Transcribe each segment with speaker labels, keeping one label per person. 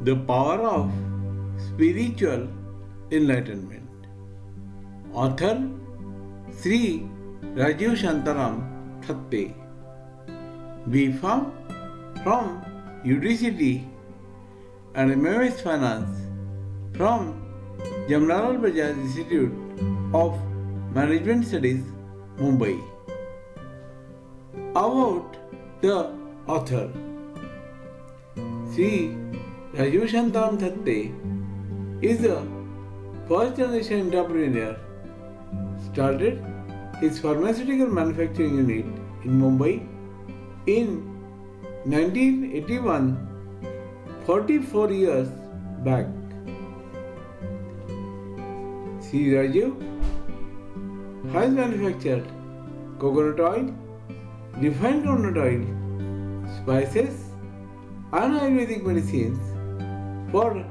Speaker 1: The power of spiritual enlightenment. Author Shri Rajeev Thatte. B.Pharm from UDCT and MMS Finance from Jamnalal Bajaj Institute of Management Studies, Mumbai. About the author. Shri Rajeev Thatte is a first generation entrepreneur. Started his pharmaceutical manufacturing unit in Mumbai in 1981, 44 years back. Shri Rajeev has manufactured coconut oil, refined coconut oil, spices and Ayurvedic medicines for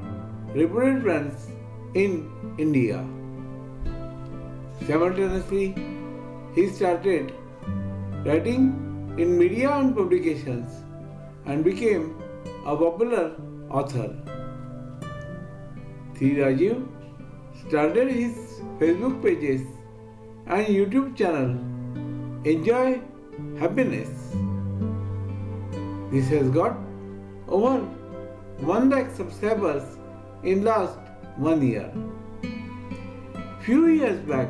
Speaker 1: reputed brands in India. Simultaneously, he started writing in media and publications and became a popular author. Shri Rajeev started his Facebook pages and YouTube channel Enjoy Happiness. This has got over 1 lakh subscribers in last 1 year. Few years back,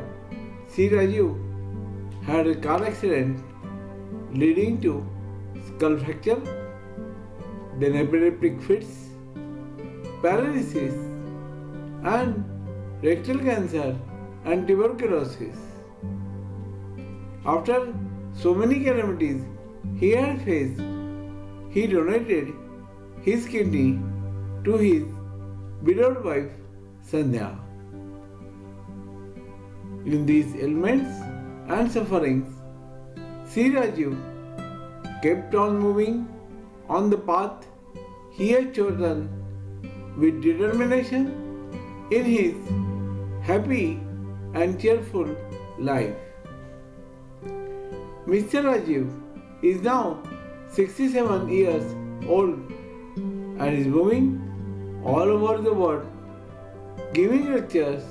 Speaker 1: Shri Rajeev had a car accident leading to skull fracture, then epileptic fits, paralysis, and rectal cancer and tuberculosis. After so many calamities he had faced, he donated his kidney to his beloved wife Sandhya. In these ailments and sufferings, Shri Rajeev kept on moving on the path he had chosen with determination in his happy and cheerful life. Mr. Rajeev is now 67 years old and is moving all over the world, giving lectures,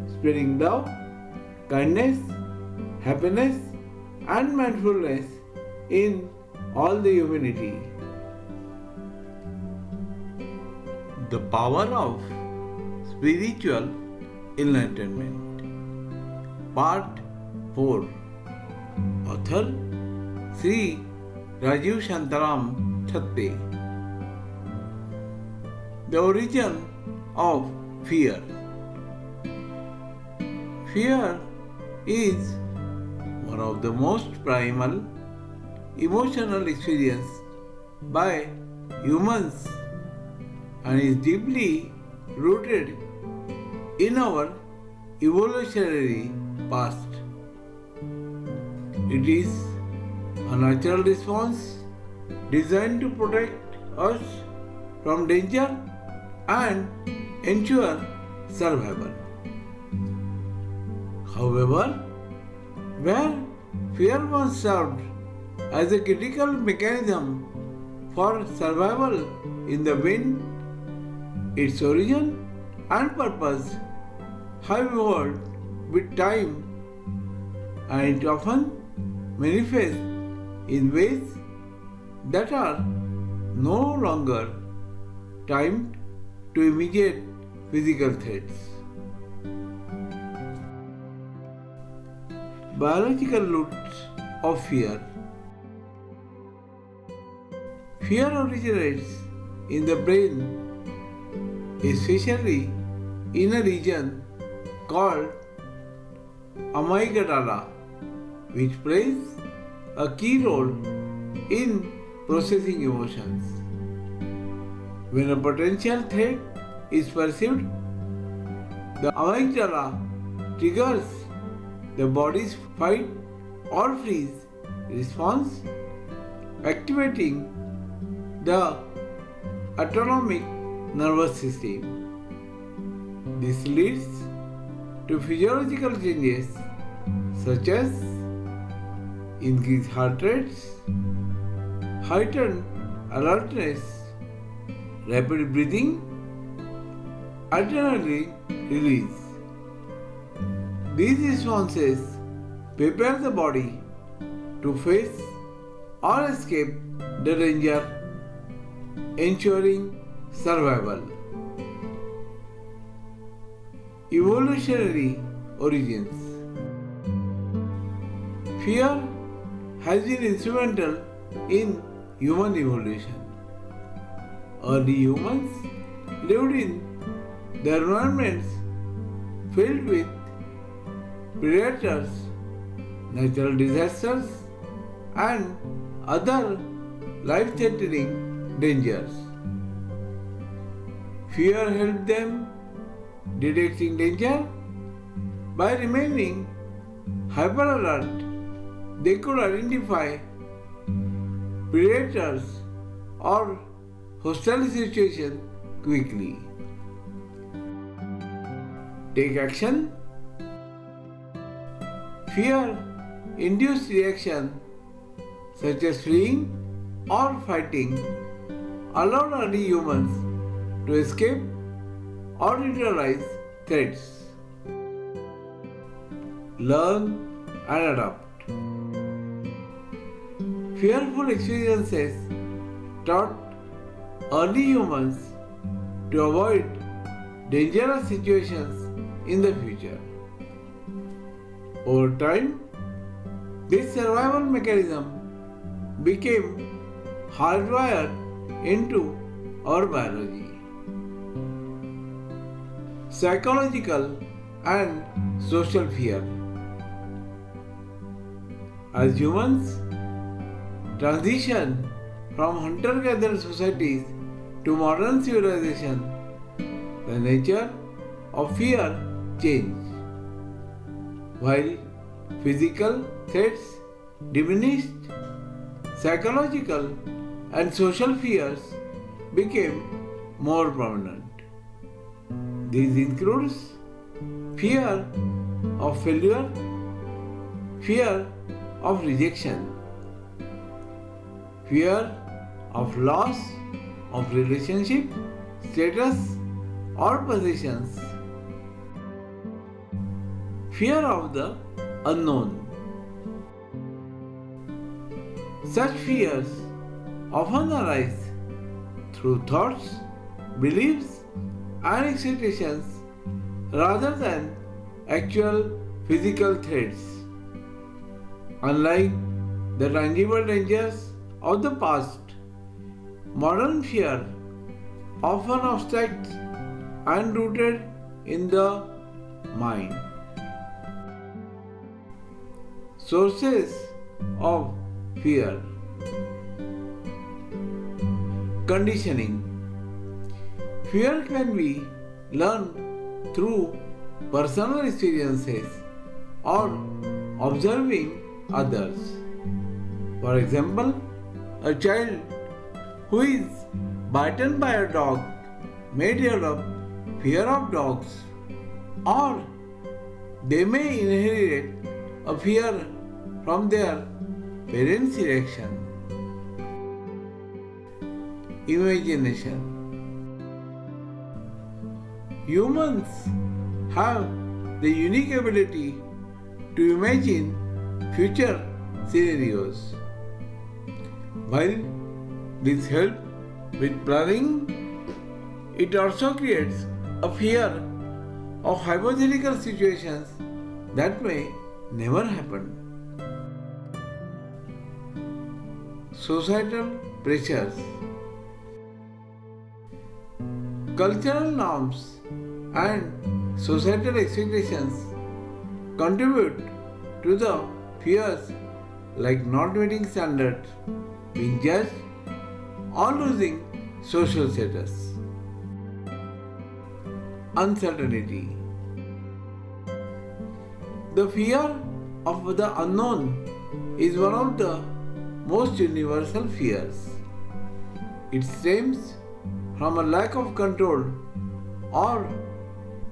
Speaker 1: spreading love, kindness, happiness and mindfulness in all the humanity. The power of spiritual enlightenment. Part 4. Author Shri Rajeev Thatte. The origin of fear. Fear is one of the most primal emotional experience by humans and is deeply rooted in our evolutionary past. It is a natural response designed to protect us from danger and ensure survival. However, where fear once served as a critical mechanism for survival in the wind, its origin and purpose have evolved with time, and it often manifests in ways that are no longer timed to immediate physical threats. Biological roots of fear. Fear originates in the brain, especially in a region called amygdala, which plays a key role in processing emotions. When a potential threat is perceived, the amygdala triggers the body's fight or freeze response, activating the autonomic nervous system. This leads to physiological changes such as increased heart rates, heightened alertness, rapid breathing, adrenaline release. These responses prepare the body to face or escape the danger, ensuring survival. Evolutionary origins. Fear has been instrumental in human evolution. Early humans lived in the environments filled with predators, natural disasters, and other life-threatening dangers. Fear helped them detecting danger. By remaining hyper alert, they could identify predators or hostile situations quickly. Take action. Fear-induced reaction such as fleeing or fighting allowed early humans to escape or neutralize threats. Learn and adapt. Fearful experiences taught early humans to avoid dangerous situations in the future. Over time, this survival mechanism became hardwired into our biology. Psychological and social fear. As humans transition from hunter-gatherer societies to modern civilization, the nature of fear changed. While physical threats diminished, psychological and social fears became more prominent. These includes fear of failure, fear of rejection, fear of loss of relationship, status or possessions, fear of the unknown. Such fears often arise through thoughts, beliefs, and expectations rather than actual physical threats. Unlike the tangible dangers of the past, modern fear often abstract and rooted in the mind. Sources of fear. Conditioning. Fear can be learned through personal experiences or observing others. For example, a child who is bitten by a dog may develop fear of dogs, or they may inherit a fear from their parents' reaction. Imagination. Humans have the unique ability to imagine future scenarios. While this helps with planning, it also creates a fear of hypothetical situations that may never happen. Societal pressures. Cultural norms and societal expectations contribute to the fears like not meeting standards, being judged, or losing social status. Uncertainty. The fear of the unknown is one of the most universal fears. It stems from a lack of control or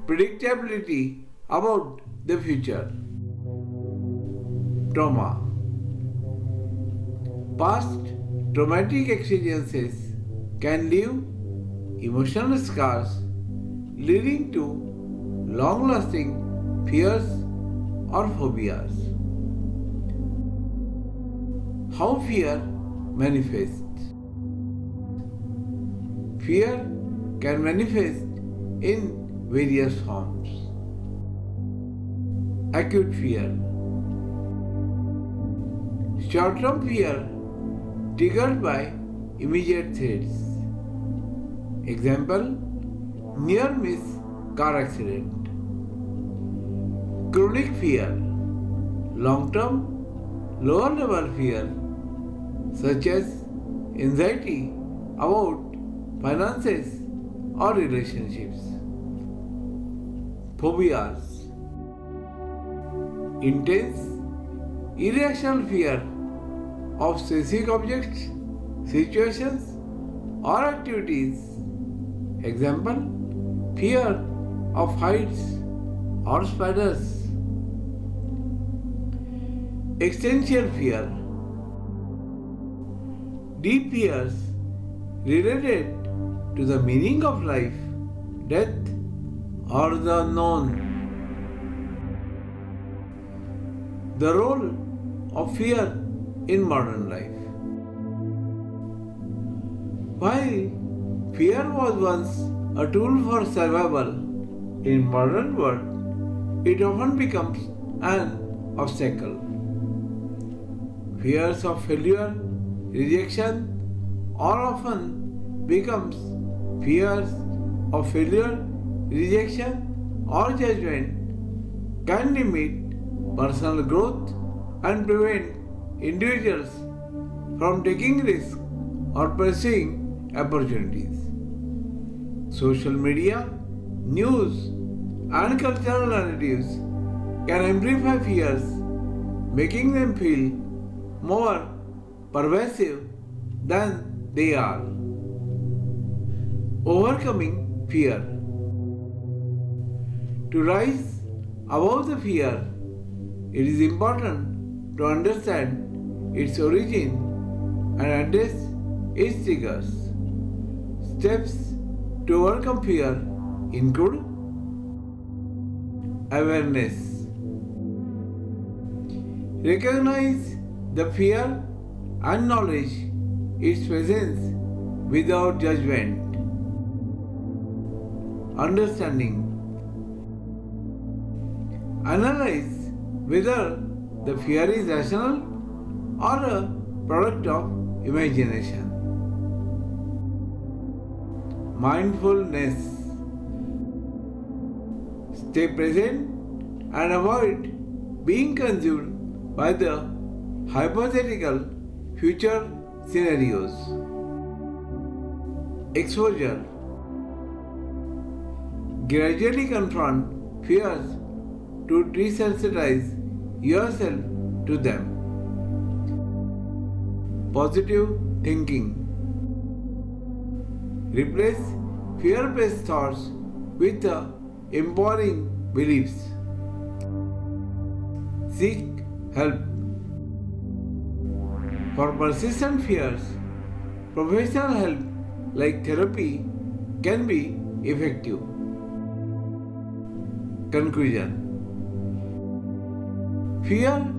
Speaker 1: predictability about the future. Trauma. Past traumatic experiences can leave emotional scars leading to long-lasting fears or phobias. How fear manifests? Fear can manifest in various forms. Acute fear. Short-term fear triggered by immediate threats. Example, near-miss car accident. Chronic fear. Long-term, lower-level fear such as anxiety about finances or relationships. Phobias. Intense, irrational fear of specific objects, situations, or activities. Example, fear of heights or spiders. Existential fear. Deep fears related to the meaning of life, death, or the unknown. The role of fear in modern life. While fear was once a tool for survival, in modern world, it often becomes an obstacle. Fears of failure, rejection, or often becomes fears of failure, rejection, or judgment can limit personal growth and prevent individuals from taking risks or pursuing opportunities. Social media, news, and cultural narratives can amplify fears, making them feel more pervasive than they are. Overcoming fear. To rise above the fear, it is important to understand its origin and address its triggers. Steps to overcome fear include awareness. Recognize the fear and acknowledge its presence without judgment. Understanding. Analyze whether the fear is rational or a product of imagination. Mindfulness. Stay present and avoid being consumed by the hypothetical future scenarios. Exposure. Gradually confront fears to desensitize yourself to them. Positive thinking. Replace fear-based thoughts with empowering beliefs. Seek help. For persistent fears, professional help like therapy can be effective. Conclusion. Fear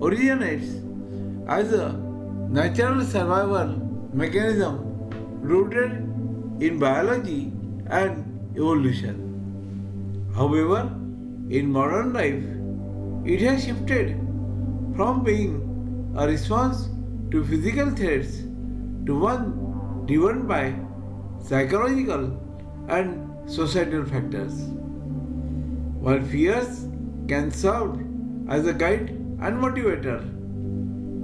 Speaker 1: originates as a natural survival mechanism rooted in biology and evolution. However, in modern life, it has shifted from being a response to physical threats to one driven by psychological and societal factors. While fears can serve as a guide and motivator,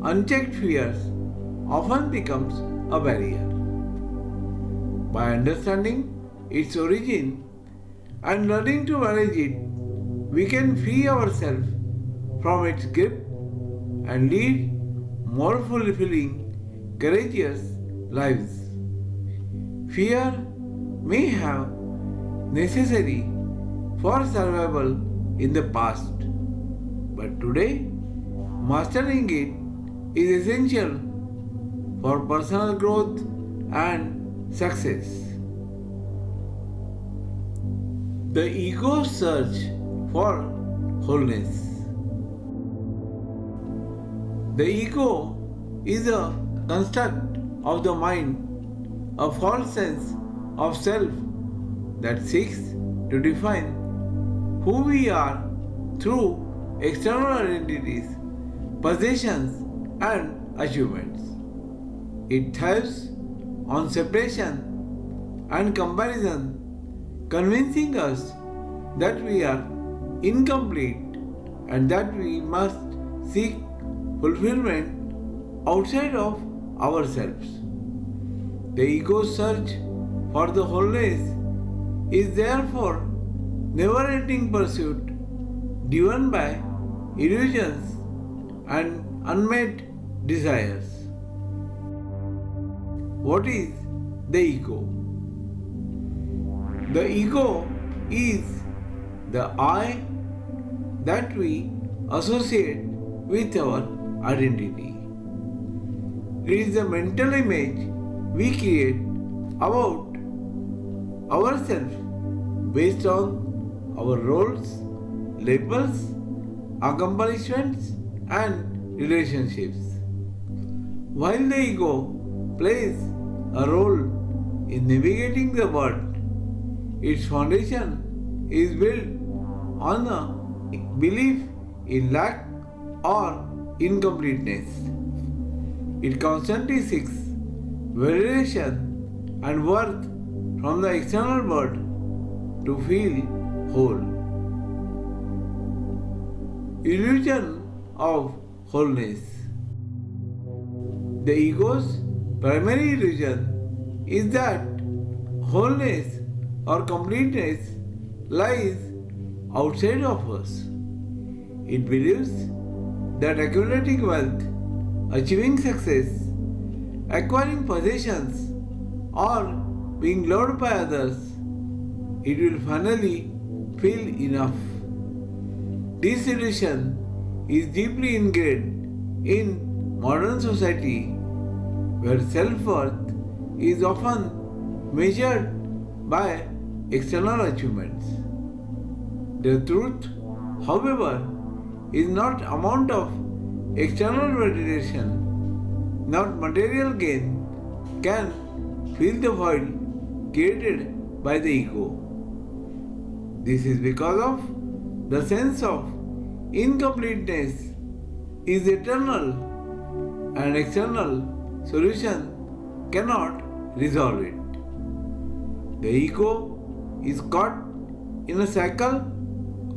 Speaker 1: unchecked fears often becomes a barrier. By understanding its origin and learning to manage it, we can free ourselves from its grip and lead more fulfilling, courageous lives. Fear may have necessary for survival in the past, but today mastering it is essential for personal growth and success. The ego's search for wholeness. The ego is a construct of the mind, a false sense of self that seeks to define who we are through external identities, possessions, and achievements. It thrives on separation and comparison, convincing us that we are incomplete and that we must seek fulfillment outside of ourselves. The ego's search for the wholeness is therefore never-ending pursuit driven by illusions and unmet desires. What is the ego? The ego is the I that we associate with our identity. It is the mental image we create about ourselves based on our roles, labels, accomplishments, and relationships. While the ego plays a role in navigating the world, its foundation is built on a belief in lack or incompleteness. It constantly seeks validation and worth from the external world to feel whole. Illusion of wholeness. The ego's primary illusion is that wholeness or completeness lies outside of us. It believes that accumulating wealth, achieving success, acquiring possessions, or being loved by others, it will finally feel enough. This illusion is deeply ingrained in modern society, where self-worth is often measured by external achievements. The truth, however, is not amount of external validation, not material gain, can fill the void created by the ego. This is because of the sense of incompleteness is eternal and external solution cannot resolve it. The ego is caught in a cycle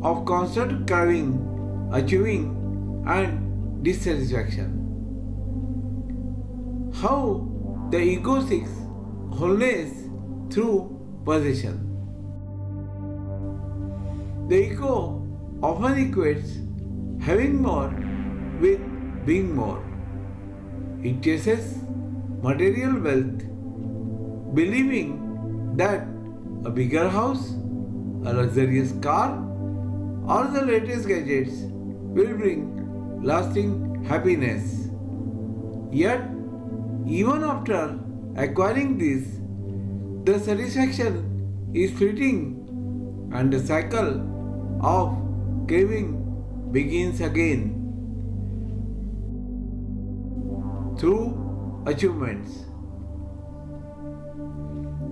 Speaker 1: of constant craving, achieving, and dissatisfaction. How the ego seeks wholeness through possession. The ego often equates having more with being more. It chases material wealth, believing that a bigger house, a luxurious car, or the latest gadgets will bring lasting happiness. Yet, even after acquiring this, the satisfaction is fleeting and the cycle of craving begins again. Through achievements.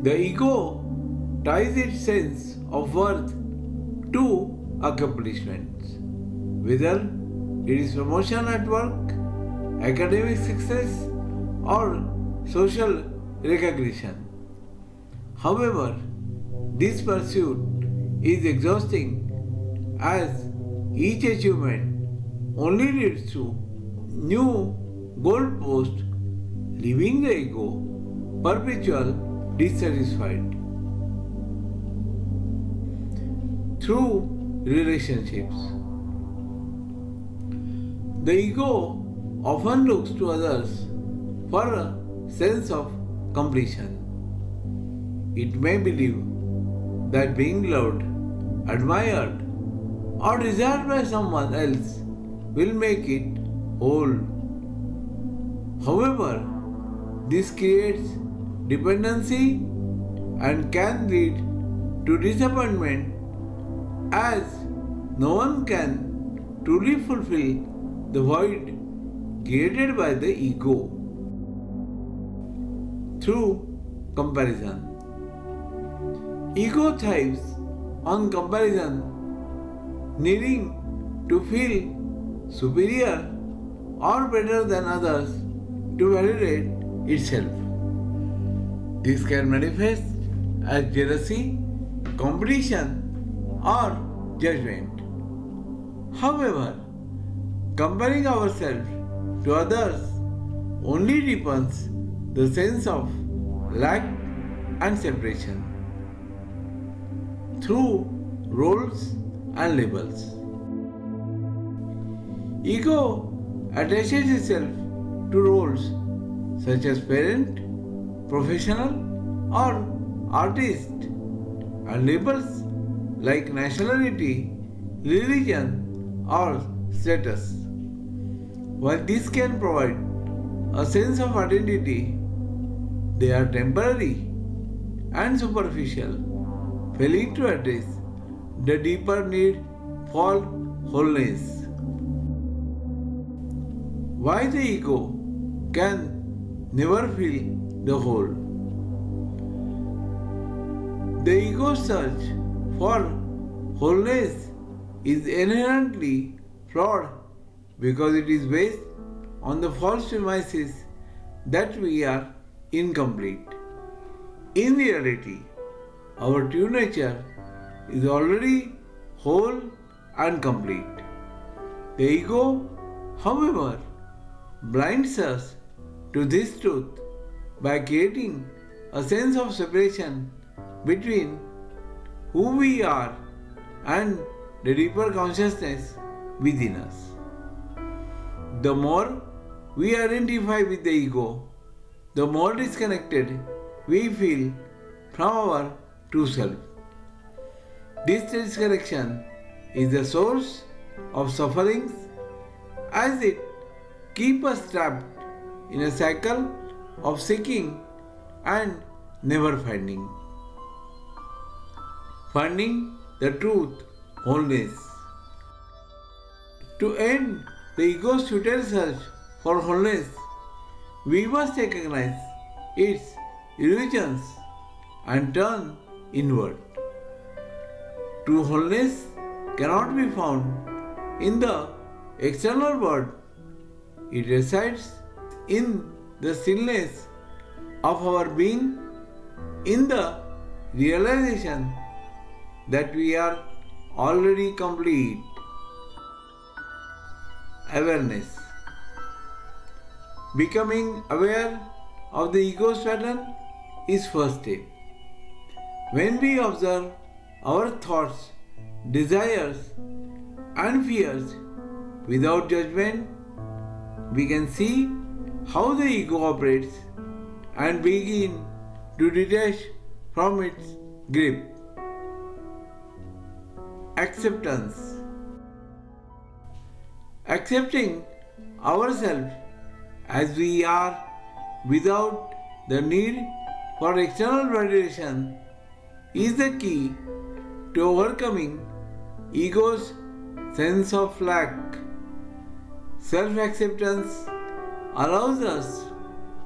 Speaker 1: The ego ties its sense of worth to accomplishments, whether it is promotion at work, academic success, or social recognition. However, this pursuit is exhausting as each achievement only leads to new goalposts, leaving the ego perpetual dissatisfied. Through relationships. The ego often looks to others for a sense of completion. It may believe that being loved, admired, or desired by someone else will make it whole. However, this creates dependency and can lead to disappointment as no one can truly fulfill the void created by the ego through comparison. Ego thrives on comparison, needing to feel superior or better than others to validate itself. This can manifest as jealousy, competition, or judgment. However, comparing ourselves to others only deepens the sense of lack and separation through roles and labels. Ego attaches itself to roles such as parent, professional, or artist, and labels like nationality, religion, or status. While this can provide a sense of identity, they are temporary and superficial, failing to address the deeper need for wholeness. Why the ego can never feel the whole? The ego's search for wholeness is inherently flawed because it is based on the false premises that we are incomplete. In reality, our true nature is already whole and complete. The ego, however, blinds us to this truth by creating a sense of separation between who we are and the deeper consciousness within us. The more we identify with the ego, the more disconnected we feel from our true self. This disconnection is the source of sufferings as it keeps us trapped in a cycle of seeking and never finding. Finding the truth, wholeness. To end the ego's futile search for wholeness, we must recognize its illusions and turn inward. True wholeness cannot be found in the external world. It resides in the stillness of our being, in the realization that we are already complete. Awareness. Becoming aware of the ego's pattern is first step. When we observe our thoughts, desires, and fears without judgment, we can see how the ego operates and begin to detach from its grip. Acceptance. Accepting ourselves as we are without the need for external validation is the key to overcoming ego's sense of lack. Self-acceptance allows us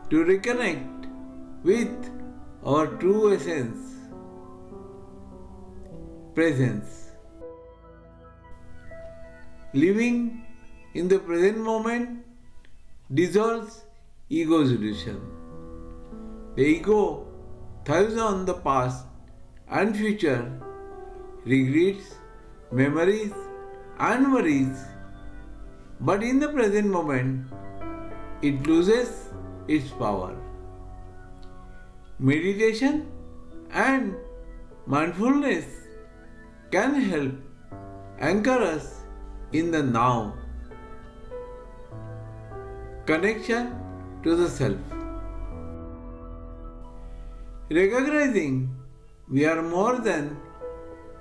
Speaker 1: to reconnect with our true essence. Presence. Living in the present moment dissolves ego's illusion. The ego thrives on the past and future, regrets, memories, and worries. But in the present moment, it loses its power. Meditation and mindfulness can help anchor us in the now. Connection to the self. Recognizing we are more than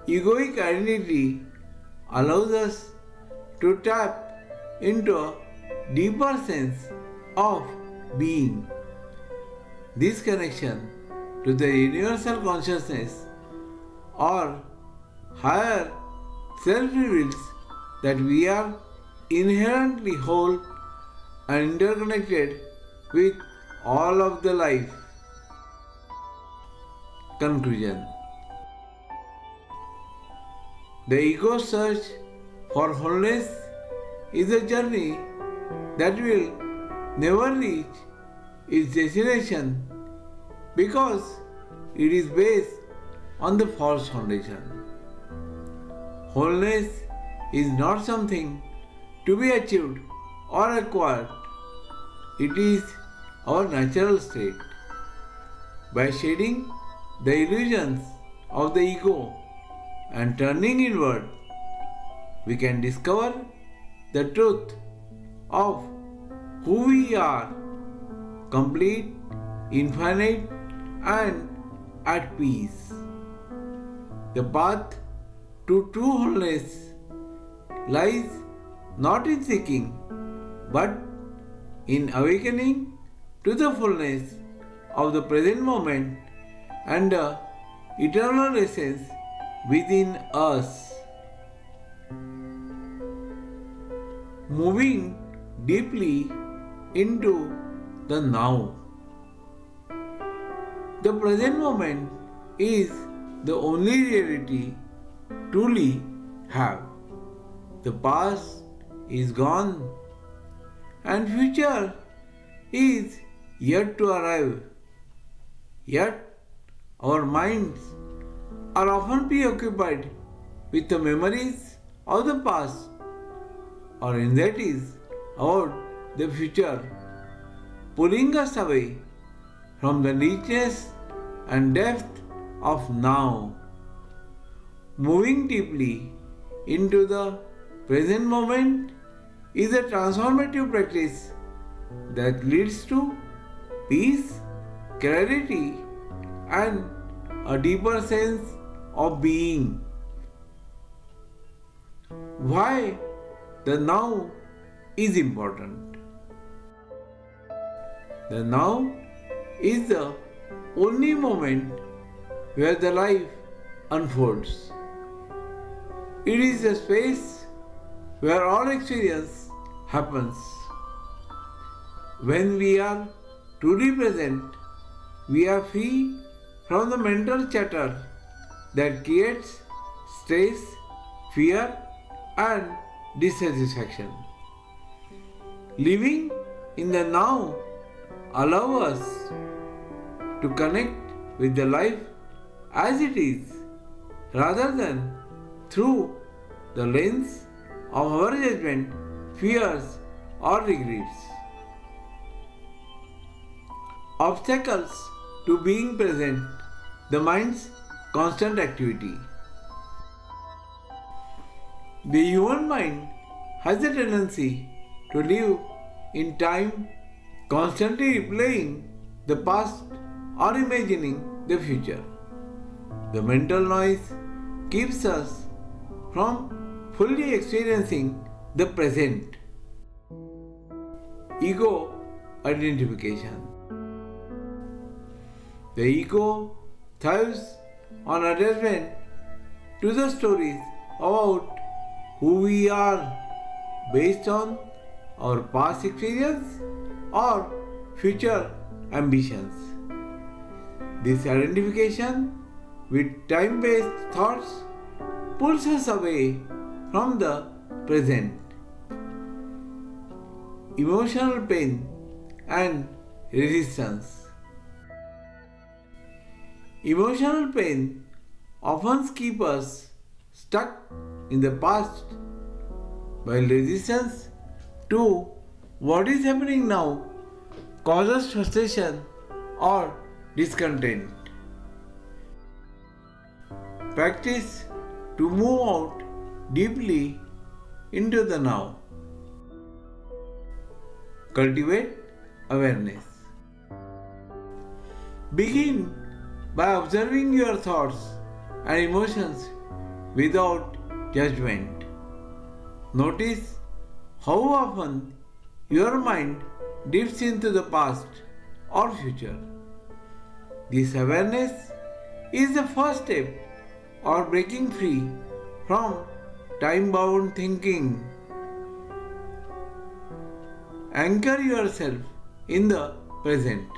Speaker 1: egoic identity allows us to tap into a deeper sense of being. This connection to the universal consciousness or higher Self reveals that we are inherently whole and interconnected with all of the life. Conclusion. The ego's search for wholeness is a journey that will never reach its destination because it is based on the false foundation. Wholeness is not something to be achieved or acquired. It is our natural state. By shedding the illusions of the ego and turning inward, we can discover the truth of who we are, complete, infinite, and at peace. The path to true wholeness lies not in seeking, but in awakening to the fullness of the present moment and the eternal essence within us. Moving deeply into the now. The present moment is the only reality truly have. The past is gone and future is yet to arrive. Yet our minds are often preoccupied with the memories of the past or anxieties about the future, pulling us away from the richness and depth of now. Moving deeply into the present moment is a transformative practice that leads to peace, clarity, and a deeper sense of being. Why the now is important? The now is the only moment where the life unfolds. It is the space where all experience happens. When we are truly present, we are free from the mental chatter that creates stress, fear, and dissatisfaction. Living in the now allows us to connect with the life as it is rather than through the lens of our judgment, fears, or regrets. Obstacles to being present, the mind's constant activity. The human mind has a tendency to live in time, constantly replaying the past or imagining the future. The mental noise keeps us from fully experiencing the present. Ego identification. The ego thrives on attachment to the stories about who we are based on our past experience or future ambitions. This identification with time-based thoughts pulls us away from the present. Emotional pain and resistance. Emotional pain often keeps us stuck in the past, while resistance to what is happening now causes frustration or discontent. Practice to move out deeply into the now. Cultivate awareness. Begin by observing your thoughts and emotions without judgment. Notice how often your mind drifts into the past or future. This awareness is the first step of breaking free from time-bound thinking. Anchor yourself in the present.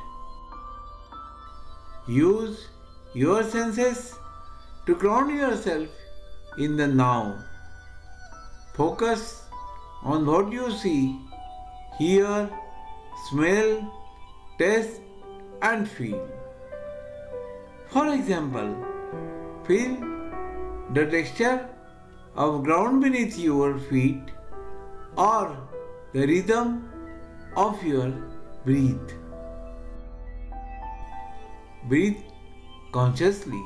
Speaker 1: Use your senses to ground yourself in the now. Focus on what you see, hear, smell, taste, and feel. For example, feel the texture of ground beneath your feet or the rhythm of your breath. Breathe consciously.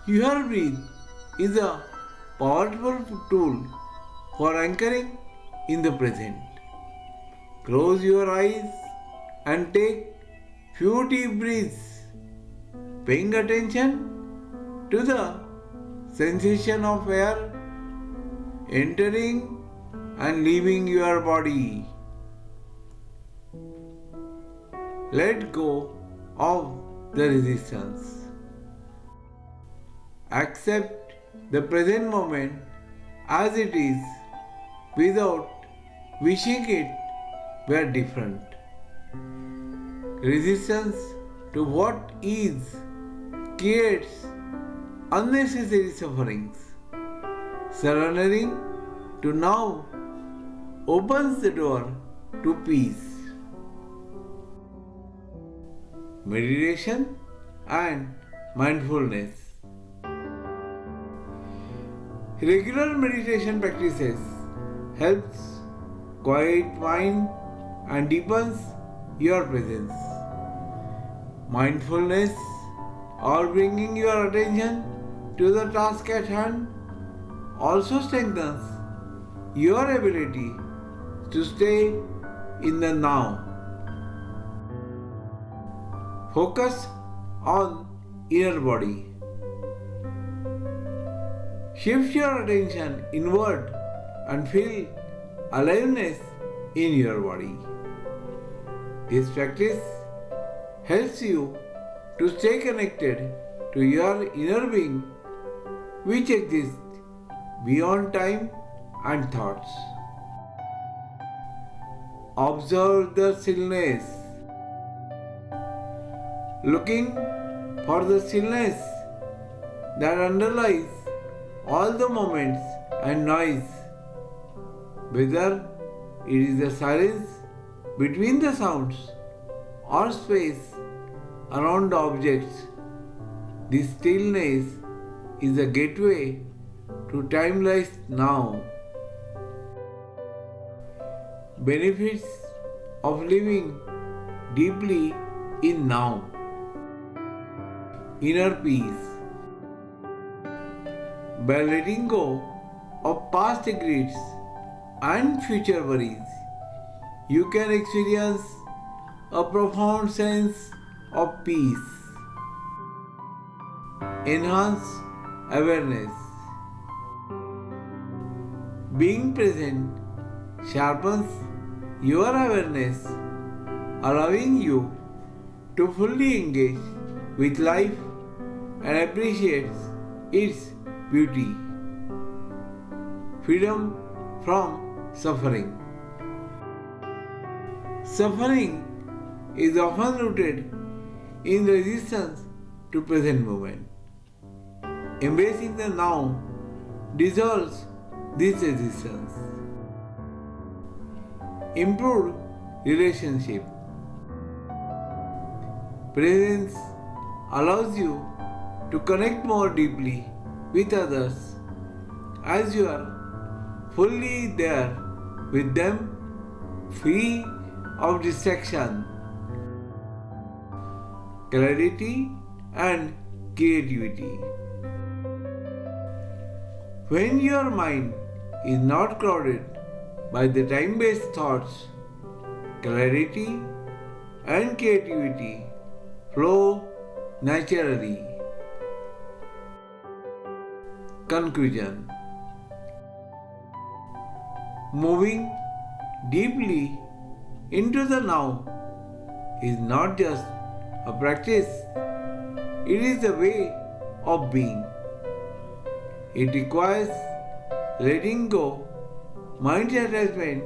Speaker 1: Your breath is a powerful tool for anchoring in the present. Close your eyes and take few deep breaths, paying attention to the sensation of air entering and leaving your body. Let go of the resistance. Accept the present moment as it is without wishing it were different. Resistance to what is creates unnecessary sufferings. Surrendering to now opens the door to peace. Meditation and mindfulness. Regular meditation practices helps quiet mind and deepens your presence. Mindfulness or bringing your attention to the task at hand also strengthens your ability to stay in the now. Focus on inner body. Shift your attention inward and feel aliveness in your body. This practice helps you to stay connected to your inner being, which exists beyond time and thoughts. Observe the stillness. Looking for the stillness that underlies all the moments and noise, whether it is the silence between the sounds or space around the objects. This stillness is a gateway to timeless now. Benefits of living deeply in now. Inner peace. By letting go of past regrets and future worries, you can experience a profound sense of peace. Enhance awareness. Being present sharpens your awareness, allowing you to fully engage with life and appreciate its beauty. Freedom from suffering. Suffering is often rooted in resistance to present moment. Embracing the now dissolves this resistance. Improved relationship. Presence allows you to connect more deeply with others as you are fully there with them, free of distraction. Clarity and creativity. When your mind is not crowded by the time-based thoughts, clarity and creativity flow naturally. Conclusion. Moving deeply into the now is not just a practice, it is a way of being. It requires letting go mind's attachment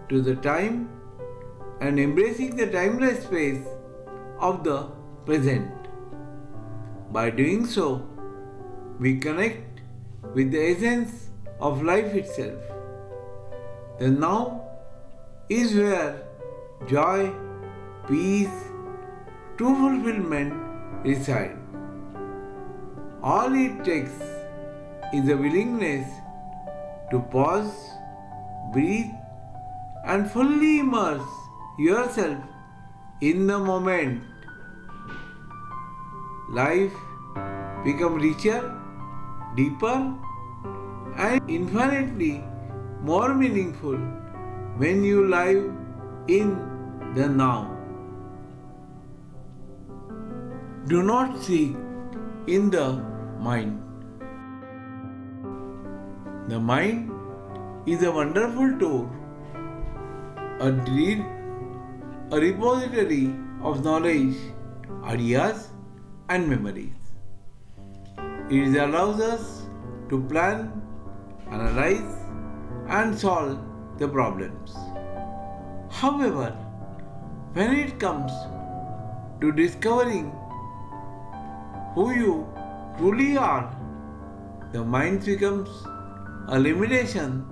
Speaker 1: to the time and embracing the timeless space of the present. By doing so, we connect with the essence of life itself. The now is where joy, peace, true fulfillment reside. All it takes is a willingness to pause, breathe, and fully immerse yourself in the moment. Life becomes richer, deeper, and infinitely more meaningful when you live in the now. Do not seek in the mind. The mind is a wonderful tool, a repository of knowledge, ideas, and memories. It allows us to plan, analyze, and solve the problems. However, when it comes to discovering who you truly are, the mind becomes a limitation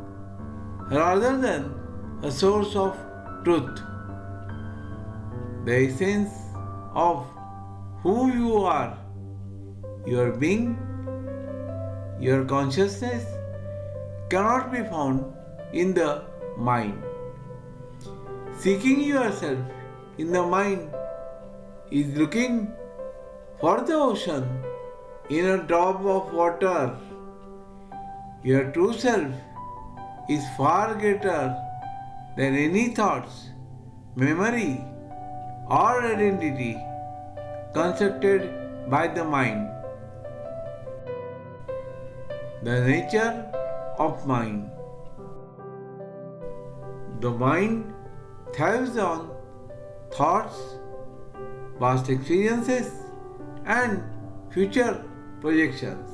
Speaker 1: rather than a source of truth. The essence of who you are, your being, your consciousness, cannot be found in the mind. Seeking yourself in the mind is looking for the ocean in a drop of water. Your true self is far greater than any thoughts, memory, or identity constructed by the mind. The nature of mind. The mind thrives on thoughts, past experiences, and future projections.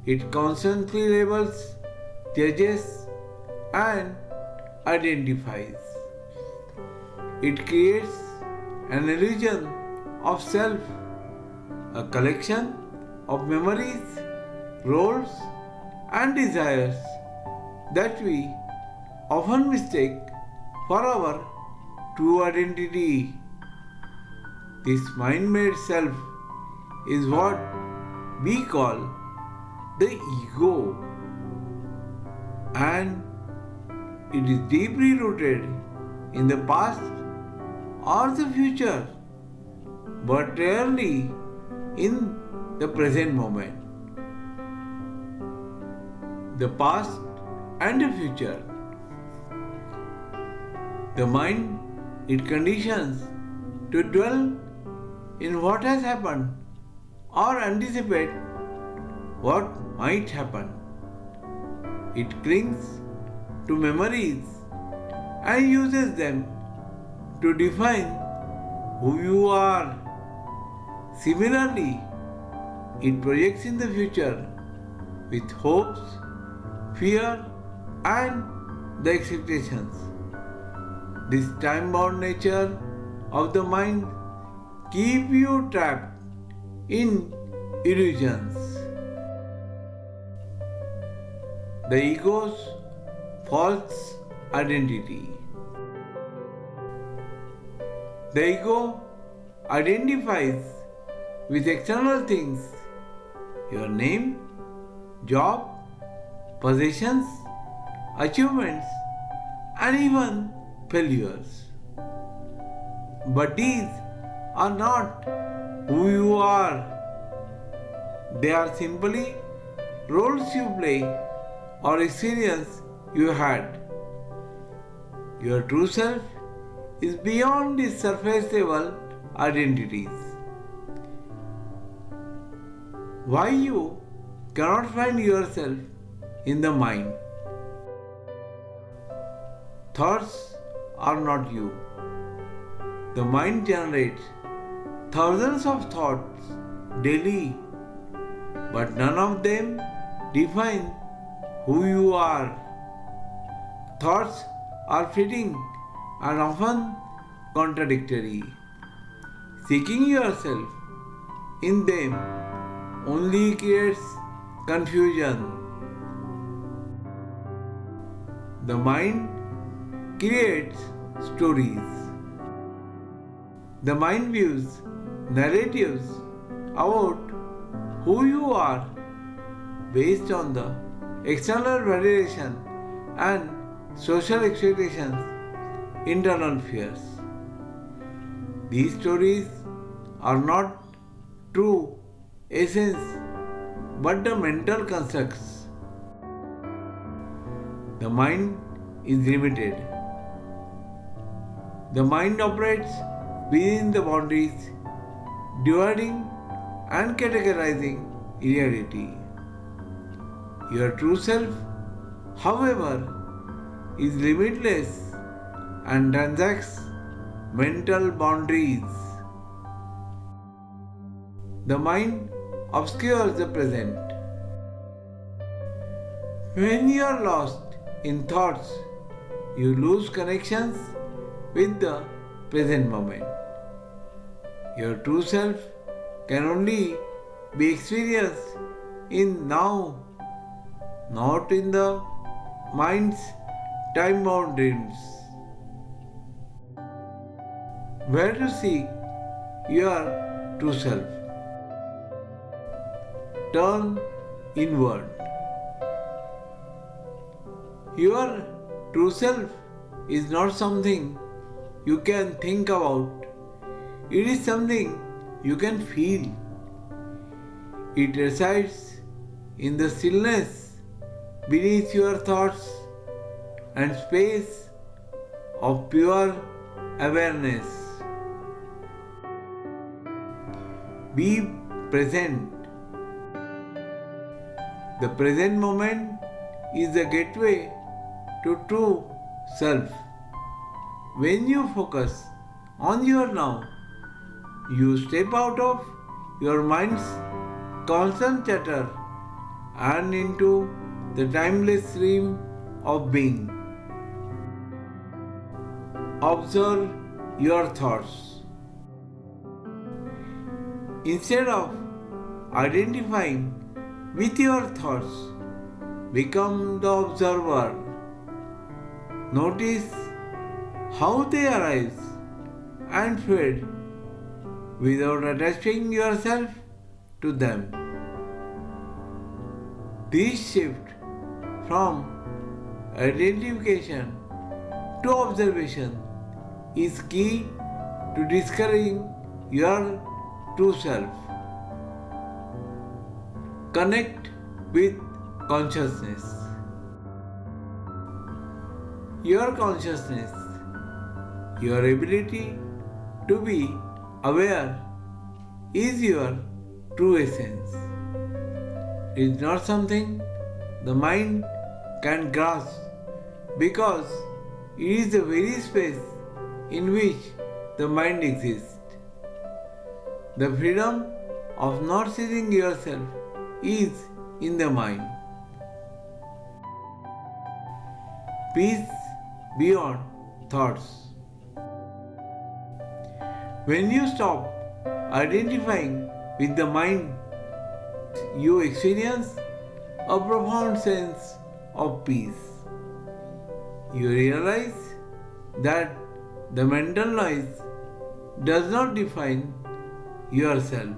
Speaker 1: It constantly labels, judges, and identifies. It creates an illusion of self, a collection of memories, roles, and desires that we often mistake for our true identity. This mind-made self is what we call the ego, and it is deeply rooted in the past or the future, but rarely in the present moment. The past and the future. The mind, it conditions to dwell in what has happened or anticipate what might happen. It clings to memories and uses them to define who you are. Similarly, it projects in the future with hopes, fear, and the expectations. This time-bound nature of the mind keeps you trapped in illusions. The ego's false identity. The ego identifies with external things, your name, job, possessions, achievements, and even failures. But these are not who you are. They are simply roles you play or experience you had. Your true self is beyond these surface level identities. Why you cannot find yourself in the mind? Thoughts are not you. The mind generates thousands of thoughts daily, but none of them define who you are. Thoughts are fleeting and often contradictory. Seeking yourself in them only creates confusion. The mind creates stories. The mind views narratives about who you are based on the external validation and social expectations, internal fears. These stories are not true essence but the mental constructs. The mind is limited. The mind operates within the boundaries, dividing and categorizing reality. Your true self, however, is limitless and transacts mental boundaries. The mind obscures the present. When you are lost in thoughts, you lose connections with the present moment. Your true self can only be experienced in now, not in the mind's time-bound dreams. Where to seek your true self? Turn inward. Your true self is not something you can think about. It is something you can feel. It resides in the stillness beneath your thoughts and space of pure awareness. Be present. The present moment is the gateway to true self. When you focus on your now, you step out of your mind's constant chatter and into the timeless stream of being. Observe your thoughts. Instead of identifying with your thoughts, become the observer. Notice how they arise and fade without attaching yourself to them. This shift from identification to observation is key to discovering your true self. Connect with consciousness. Your consciousness, your ability to be aware, is your true essence. It is not something the mind can grasp because it is the very space in which the mind exists. The freedom of not seeing yourself is in the mind. Peace beyond thoughts. When you stop identifying with the mind, you experience a profound sense of peace. You realize that the mental noise does not define yourself.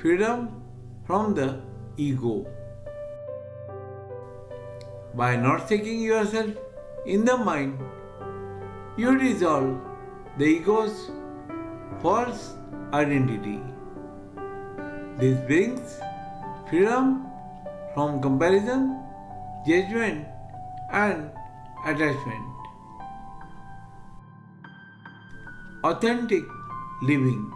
Speaker 1: Freedom from the ego. By not seeking yourself in the mind, you dissolve the ego's false identity. This brings freedom from comparison, judgment, and attachment. Authentic living.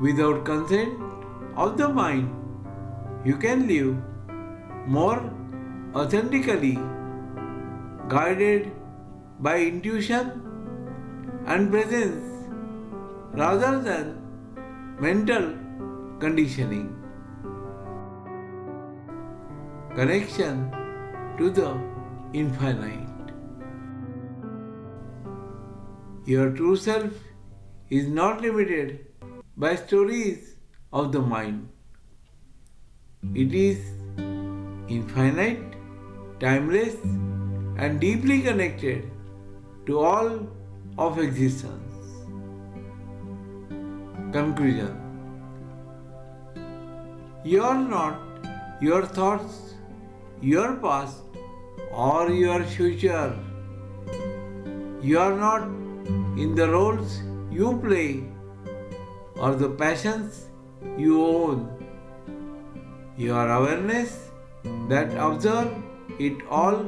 Speaker 1: Without consent of the mind, you can live more authentically, guided by intuition and presence rather than mental conditioning. Connection to the infinite. Your true self is not limited by stories of the mind. It is infinite, timeless, and deeply connected to all of existence. Conclusion. You are not your thoughts, your past, or your future. You are not in the roles you play or the passions you own. Your awareness that observes it all,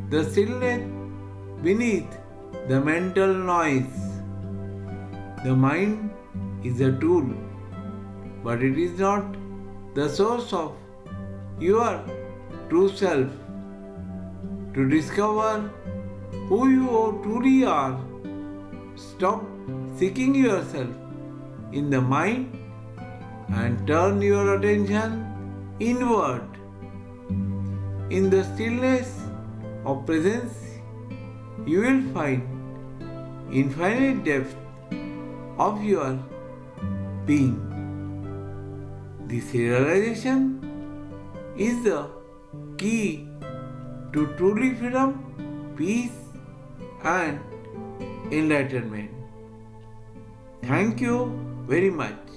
Speaker 1: the stillness beneath the mental noise. The mind is a tool, but it is not the source of your true self. To discover who you truly are, stop seeking yourself in the mind and turn your attention inward. In the stillness of presence, you will find infinite depth of your being. This realization is the key to truly freedom, peace, and enlightenment. Thank you very much.